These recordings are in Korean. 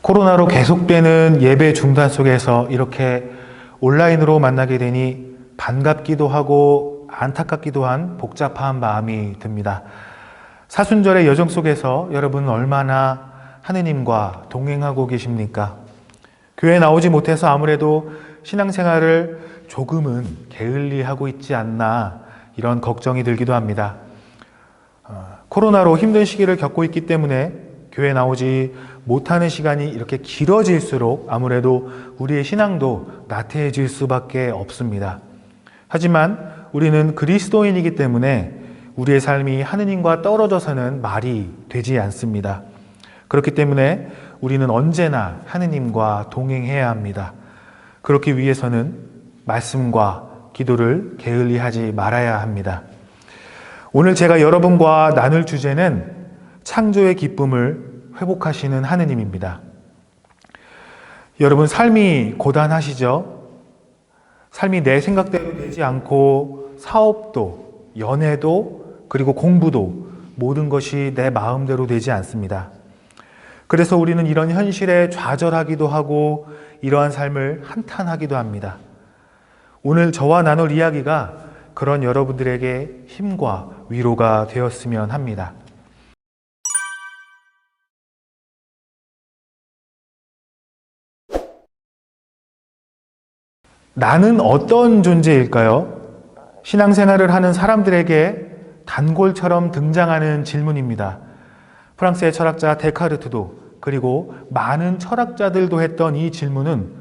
코로나로 계속되는 예배 중단 속에서 이렇게 온라인으로 만나게 되니 반갑기도 하고 안타깝기도 한 복잡한 마음이 듭니다. 사순절의 여정 속에서 여러분은 얼마나 하느님과 동행하고 계십니까? 교회에 나오지 못해서 아무래도 신앙생활을 조금은 게을리하고 있지 않나 이런 걱정이 들기도 합니다. 코로나로 힘든 시기를 겪고 있기 때문에 교회에 나오지 못하는 시간이 이렇게 길어질수록 아무래도 우리의 신앙도 나태해질 수밖에 없습니다. 하지만 우리는 그리스도인이기 때문에 우리의 삶이 하느님과 떨어져서는 말이 되지 않습니다. 그렇기 때문에 우리는 언제나 하느님과 동행해야 합니다. 그렇기 위해서는 말씀과 기도를 게을리하지 말아야 합니다. 오늘 제가 여러분과 나눌 주제는 창조의 기쁨을 회복하시는 하느님입니다. 여러분, 삶이 고단하시죠? 삶이 내 생각대로 되지 않고 사업도, 연애도, 그리고 공부도 모든 것이 내 마음대로 되지 않습니다. 그래서 우리는 이런 현실에 좌절하기도 하고 이러한 삶을 한탄하기도 합니다. 오늘 저와 나눌 이야기가 그런 여러분들에게 힘과 위로가 되었으면 합니다. 나는 어떤 존재일까요? 신앙생활을 하는 사람들에게 단골처럼 등장하는 질문입니다. 프랑스의 철학자 데카르트도 그리고 많은 철학자들도 했던 이 질문은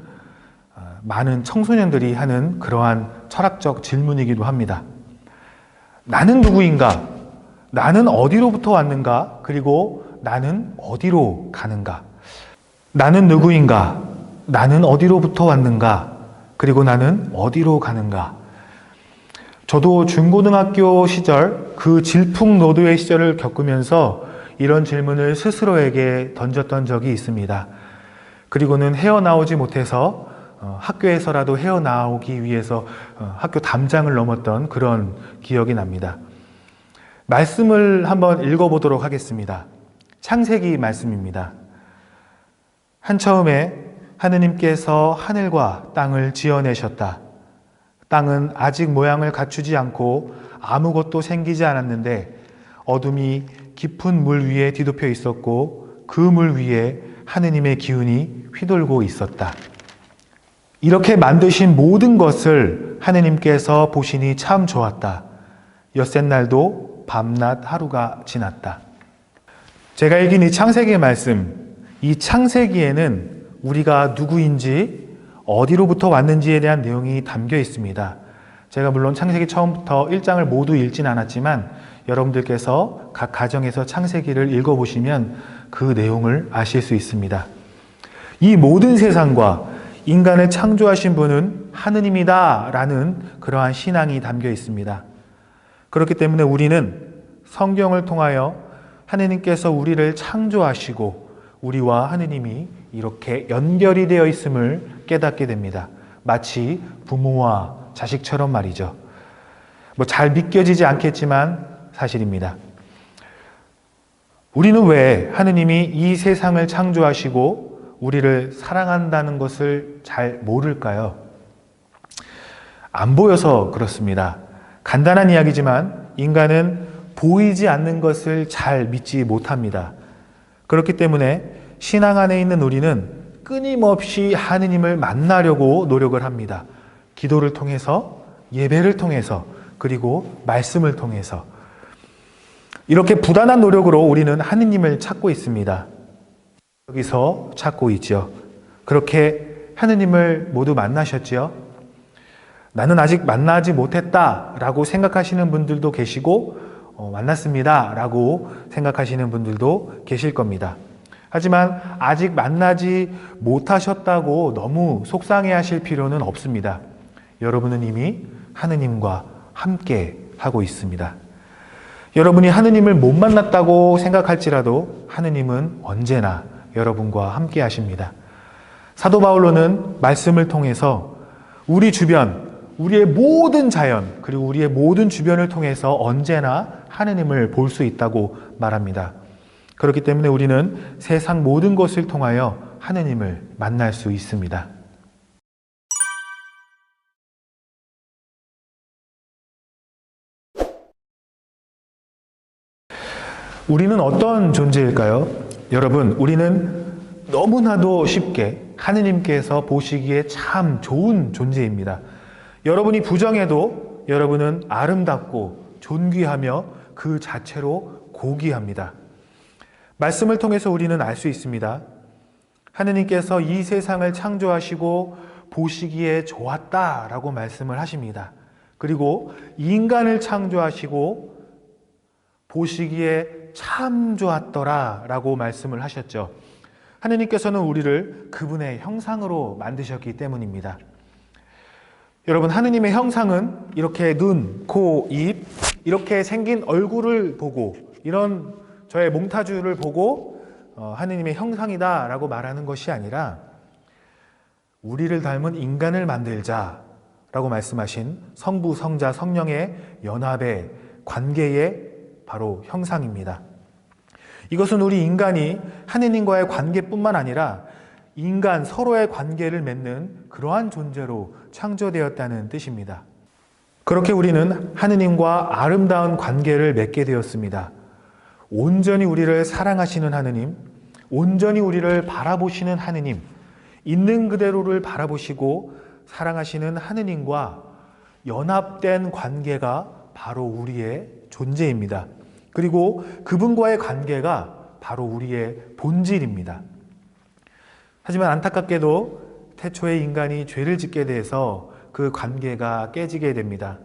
많은 청소년들이 하는 그러한 철학적 질문이기도 합니다. 나는 누구인가? 나는 어디로부터 왔는가? 그리고 나는 어디로 가는가? 나는 누구인가? 나는 어디로부터 왔는가? 그리고 나는 어디로 가는가? 저도 중고등학교 시절 그 질풍노도의 시절을 겪으면서 이런 질문을 스스로에게 던졌던 적이 있습니다. 그리고는 헤어나오지 못해서 학교에서라도 헤어나오기 위해서 학교 담장을 넘었던 그런 기억이 납니다. 말씀을 한번 읽어보도록 하겠습니다. 창세기 말씀입니다. 한처음에 하느님께서 하늘과 땅을 지어내셨다. 땅은 아직 모양을 갖추지 않고 아무것도 생기지 않았는데 어둠이 깊은 물 위에 뒤덮여 있었고 그 물 위에 하느님의 기운이 휘돌고 있었다. 이렇게 만드신 모든 것을 하느님께서 보시니 참 좋았다. 엿새 날도 밤낮 하루가 지났다. 제가 읽은 이 창세기의 말씀, 이 창세기에는 우리가 누구인지 어디로부터 왔는지에 대한 내용이 담겨 있습니다. 제가 물론 창세기 처음부터 1장을 모두 읽진 않았지만 여러분들께서 각 가정에서 창세기를 읽어보시면 그 내용을 아실 수 있습니다. 이 모든 세상과 인간을 창조하신 분은 하느님이다 라는 그러한 신앙이 담겨 있습니다. 그렇기 때문에 우리는 성경을 통하여 하느님께서 우리를 창조하시고 우리와 하느님이 이렇게 연결이 되어 있음을 깨닫게 됩니다. 마치 부모와 자식처럼 말이죠. 잘 믿겨지지 않겠지만 사실입니다. 우리는 왜 하느님이 이 세상을 창조하시고 우리를 사랑한다는 것을 잘 모를까요? 안 보여서 그렇습니다. 간단한 이야기지만 인간은 보이지 않는 것을 잘 믿지 못합니다. 그렇기 때문에 신앙 안에 있는 우리는 끊임없이 하느님을 만나려고 노력을 합니다. 기도를 통해서, 예배를 통해서, 그리고 말씀을 통해서 이렇게 부단한 노력으로 우리는 하느님을 찾고 있습니다. 여기서 찾고 있죠. 그렇게 하느님을 모두 만나셨죠? 나는 아직 만나지 못했다라고 생각하시는 분들도 계시고 만났습니다라고 생각하시는 분들도 계실 겁니다. 하지만 아직 만나지 못하셨다고 너무 속상해하실 필요는 없습니다. 여러분은 이미 하느님과 함께 하고 있습니다. 여러분이 하느님을 못 만났다고 생각할지라도 하느님은 언제나 여러분과 함께 하십니다. 사도 바울로는 말씀을 통해서 우리 주변, 우리의 모든 자연, 그리고 우리의 모든 주변을 통해서 언제나 하느님을 볼 수 있다고 말합니다. 그렇기 때문에 우리는 세상 모든 것을 통하여 하느님을 만날 수 있습니다. 우리는 어떤 존재일까요? 여러분, 우리는 너무나도 쉽게 하느님께서 보시기에 참 좋은 존재입니다. 여러분이 부정해도 여러분은 아름답고 존귀하며 그 자체로 고귀합니다. 말씀을 통해서 우리는 알 수 있습니다. 하느님께서 이 세상을 창조하시고 보시기에 좋았다라고 말씀을 하십니다. 그리고 인간을 창조하시고 보시기에 참 좋았더라라고 말씀을 하셨죠. 하느님께서는 우리를 그분의 형상으로 만드셨기 때문입니다. 여러분, 하느님의 형상은 이렇게 눈, 코, 입 이렇게 생긴 얼굴을 보고 이런 저의 몽타주를 보고 하느님의 형상이다라고 말하는 것이 아니라 우리를 닮은 인간을 만들자라고 말씀하신 성부, 성자, 성령의 연합의 관계의 바로 형상입니다. 이것은 우리 인간이 하느님과의 관계뿐만 아니라 인간 서로의 관계를 맺는 그러한 존재로 창조되었다는 뜻입니다. 그렇게 우리는 하느님과 아름다운 관계를 맺게 되었습니다. 온전히 우리를 사랑하시는 하느님, 온전히 우리를 바라보시는 하느님, 있는 그대로를 바라보시고 사랑하시는 하느님과 연합된 관계가 바로 우리의 존재입니다. 그리고 그분과의 관계가 바로 우리의 본질입니다. 하지만 안타깝게도 태초에 인간이 죄를 짓게 돼서 그 관계가 깨지게 됩니다.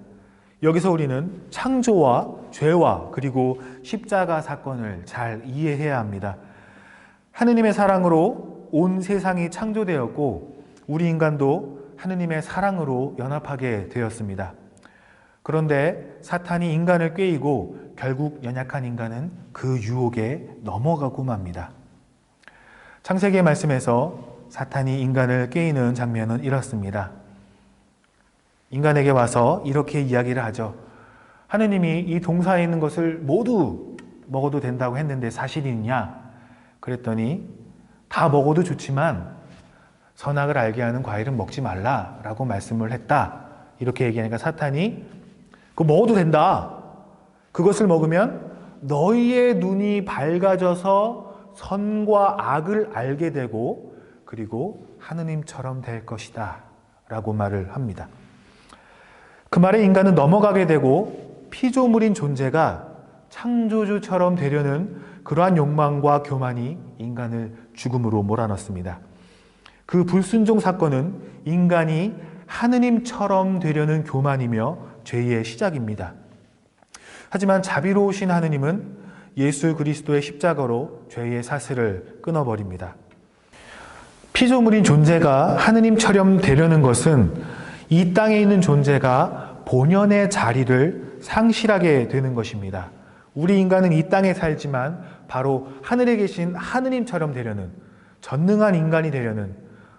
여기서 우리는 창조와 죄와 그리고 십자가 사건을 잘 이해해야 합니다. 하느님의 사랑으로 온 세상이 창조되었고 우리 인간도 하느님의 사랑으로 연합하게 되었습니다. 그런데 사탄이 인간을 꾀이고 결국 연약한 인간은 그 유혹에 넘어가고 맙니다. 창세기의 말씀에서 사탄이 인간을 꾀이는 장면은 이렇습니다. 인간에게 와서 이렇게 이야기를 하죠. 하느님이 이 동산에 있는 것을 모두 먹어도 된다고 했는데 사실이냐? 그랬더니 다 먹어도 좋지만 선악을 알게 하는 과일은 먹지 말라라고 말씀을 했다. 이렇게 얘기하니까 사탄이 그거 먹어도 된다. 그것을 먹으면 너희의 눈이 밝아져서 선과 악을 알게 되고 그리고 하느님처럼 될 것이다 라고 말을 합니다. 그 말에 인간은 넘어가게 되고 피조물인 존재가 창조주처럼 되려는 그러한 욕망과 교만이 인간을 죽음으로 몰아넣습니다. 그 불순종 사건은 인간이 하느님처럼 되려는 교만이며 죄의 시작입니다. 하지만 자비로우신 하느님은 예수 그리스도의 십자가로 죄의 사슬을 끊어버립니다. 피조물인 존재가 하느님처럼 되려는 것은 이 땅에 있는 존재가 본연의 자리를 상실하게 되는 것입니다. 우리 인간은 이 땅에 살지만 바로 하늘에 계신 하느님처럼 되려는 전능한 인간이 되려는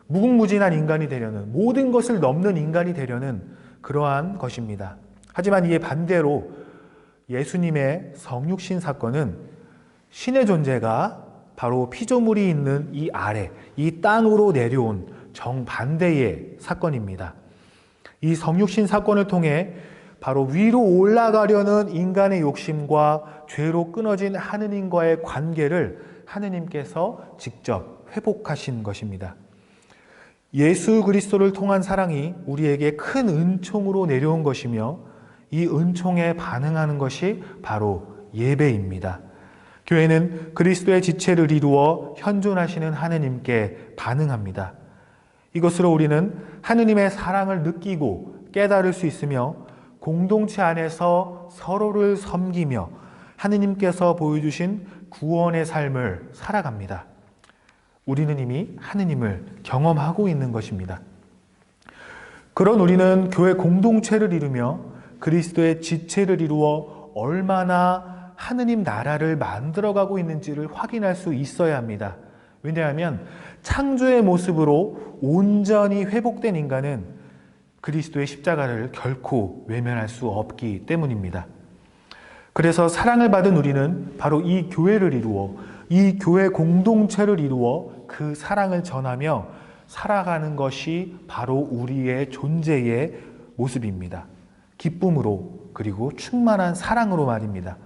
무궁무진한 인간이 되려는 모든 것을 넘는 인간이 되려는 그러한 것입니다. 하지만 이에 반대로 예수님의 성육신 사건은 신의 존재가 바로 피조물이 있는 이 아래, 이 땅으로 내려온 정반대의 사건입니다. 이 성육신 사건을 통해 바로 위로 올라가려는 인간의 욕심과 죄로 끊어진 하느님과의 관계를 하느님께서 직접 회복하신 것입니다. 예수 그리스도를 통한 사랑이 우리에게 큰 은총으로 내려온 것이며 이 은총에 반응하는 것이 바로 예배입니다. 교회는 그리스도의 지체를 이루어 현존하시는 하느님께 반응합니다. 이것으로 우리는 하느님의 사랑을 느끼고 깨달을 수 있으며 공동체 안에서 서로를 섬기며 하느님께서 보여주신 구원의 삶을 살아갑니다. 우리는 이미 하느님을 경험하고 있는 것입니다. 그런 우리는 교회 공동체를 이루며 그리스도의 지체를 이루어 얼마나 하느님 나라를 만들어가고 있는지를 확인할 수 있어야 합니다. 왜냐하면 창조의 모습으로 온전히 회복된 인간은 그리스도의 십자가를 결코 외면할 수 없기 때문입니다. 그래서 사랑을 받은 우리는 바로 이 교회를 이루어 이 교회 공동체를 이루어 그 사랑을 전하며 살아가는 것이 바로 우리의 존재의 모습입니다. 기쁨으로 그리고 충만한 사랑으로 말입니다.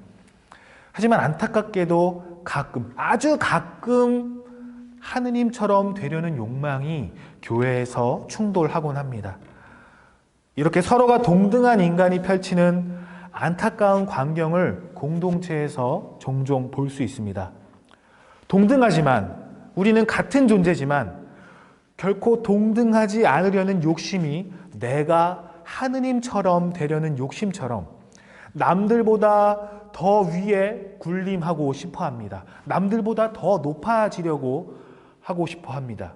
하지만 안타깝게도 가끔, 아주 가끔 하느님처럼 되려는 욕망이 교회에서 충돌하곤 합니다. 이렇게 서로가 동등한 인간이 펼치는 안타까운 광경을 공동체에서 종종 볼 수 있습니다. 동등하지만, 우리는 같은 존재지만 결코 동등하지 않으려는 욕심이 내가 하느님처럼 되려는 욕심처럼 남들보다 더 위에 군림하고 싶어 합니다. 남들보다 더 높아지려고 하고 싶어 합니다.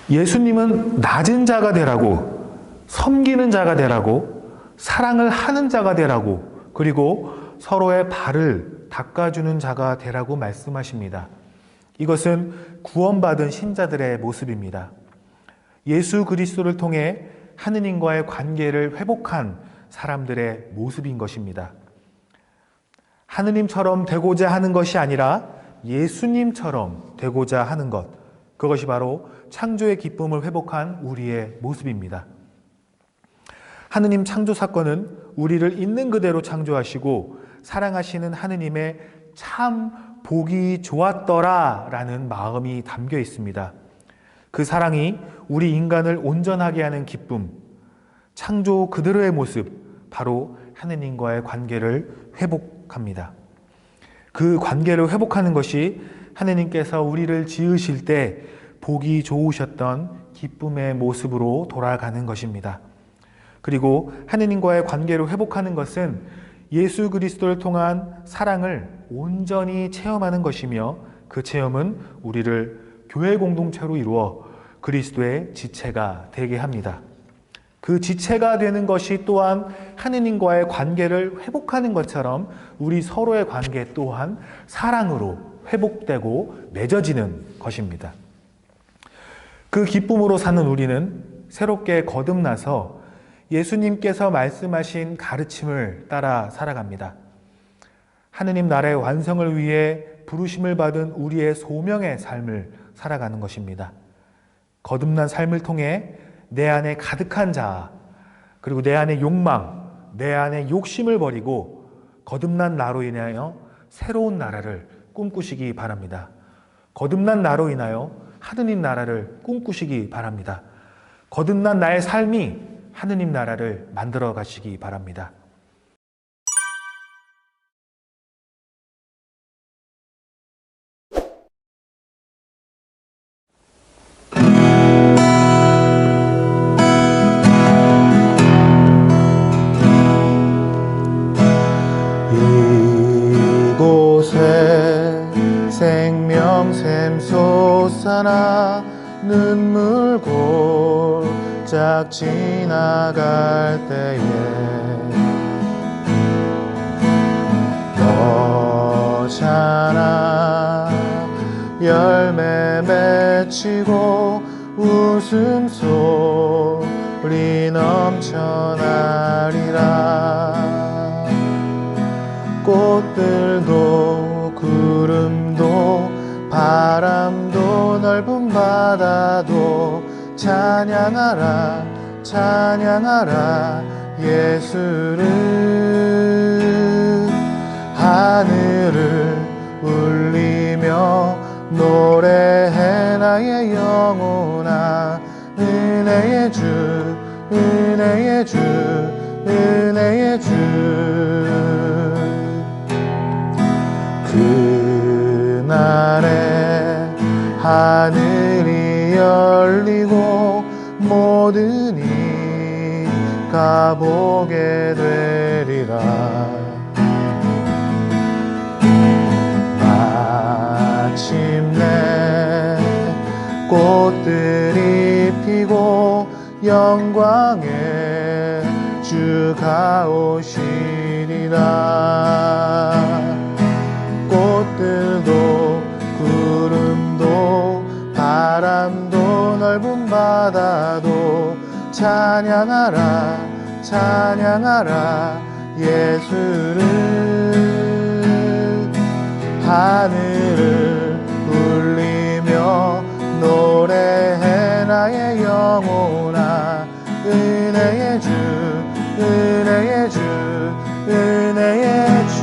예수님은 낮은 자가 되라고, 섬기는 자가 되라고, 사랑을 하는 자가 되라고, 그리고 서로의 발을 닦아주는 자가 되라고 말씀하십니다. 이것은 구원받은 신자들의 모습입니다. 예수 그리스도를 통해 하느님과의 관계를 회복한 사람들의 모습인 것입니다. 하느님처럼 되고자 하는 것이 아니라 예수님처럼 되고자 하는 것, 그것이 바로 창조의 기쁨을 회복한 우리의 모습입니다. 하느님 창조 사건은 우리를 있는 그대로 창조하시고 사랑하시는 하느님의 참 보기 좋았더라 라는 마음이 담겨 있습니다. 그 사랑이 우리 인간을 온전하게 하는 기쁨, 창조 그대로의 모습, 바로 하느님과의 관계를 회복합니다. 그 관계를 회복하는 것이 하느님께서 우리를 지으실 때 보기 좋으셨던 기쁨의 모습으로 돌아가는 것입니다. 그리고 하느님과의 관계를 회복하는 것은 예수 그리스도를 통한 사랑을 온전히 체험하는 것이며 그 체험은 우리를 교회 공동체로 이루어 그리스도의 지체가 되게 합니다. 그 지체가 되는 것이 또한 하느님과의 관계를 회복하는 것처럼 우리 서로의 관계 또한 사랑으로 회복되고 맺어지는 것입니다. 그 기쁨으로 사는 우리는 새롭게 거듭나서 예수님께서 말씀하신 가르침을 따라 살아갑니다. 하느님 나라의 완성을 위해 부르심을 받은 우리의 소명의 삶을 살아가는 것입니다. 거듭난 삶을 통해 내 안에 가득한 자아, 그리고 내 안에 욕망, 내 안에 욕심을 버리고 거듭난 나로 인하여 새로운 나라를 꿈꾸시기 바랍니다. 거듭난 나로 인하여 하느님 나라를 꿈꾸시기 바랍니다. 거듭난 나의 삶이 하느님 나라를 만들어 가시기 바랍니다. 이곳에 생명샘 솟아나 눈물 골짝 지나갈 때에 너잖아 열매 맺히고 웃음소리 넘쳐나리라. 꽃들도 구름도 바람도 넓은 바다도 찬양하라 찬양하라 예수를. 하늘을 울리며 노래해 나의 영혼아. 은혜의 주 은혜의 주 은혜의 주. 그날에 하늘이 열리고 모든 이가 보게 되리라. 마침내 꽃들이 피고 영광의 주가 오시리라. 꽃들도 구름도 바람도 넓은 바다도 찬양하라 찬양하라 예수를. 하늘을 울리며 노래해 나의 영혼아. 은혜의 주, 은혜의 주, 은혜의 주.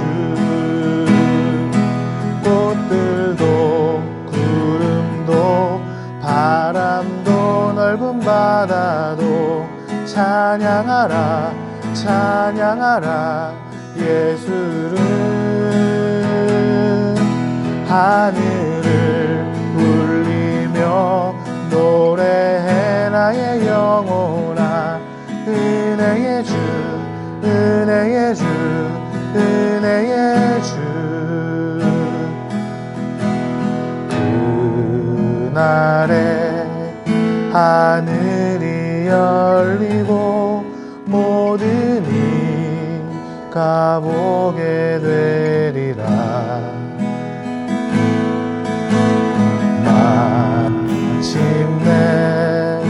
꽃들도 구름도 바람도 넓은 바다도 찬양하라, 찬양하라 예수를. 하늘을 울리며 노래해 나의 영혼아. 은혜의 주, 은혜의 주, 은혜의 주. 그날에 하늘이 열리고 모든 이가 보게 되리라. 마침내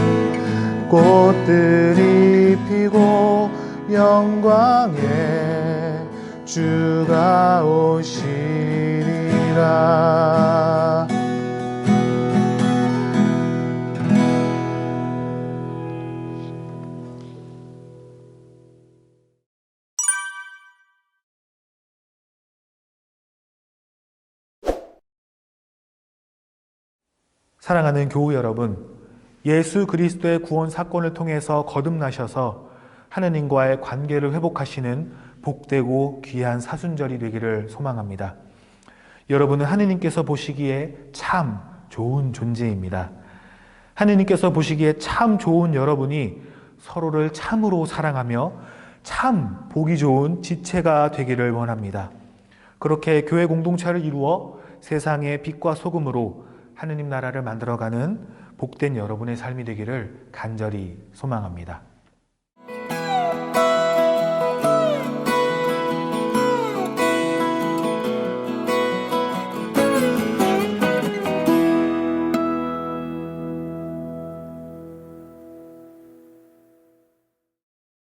꽃들이 피고 영광의 주가 오시리라. 사랑하는 교우 여러분, 예수 그리스도의 구원 사건을 통해서 거듭나셔서 하느님과의 관계를 회복하시는 복되고 귀한 사순절이 되기를 소망합니다. 여러분은 하느님께서 보시기에 참 좋은 존재입니다. 하느님께서 보시기에 참 좋은 여러분이 서로를 참으로 사랑하며 참 보기 좋은 지체가 되기를 원합니다. 그렇게 교회 공동체를 이루어 세상의 빛과 소금으로 하느님 나라를 만들어가는 복된 여러분의 삶이 되기를 간절히 소망합니다.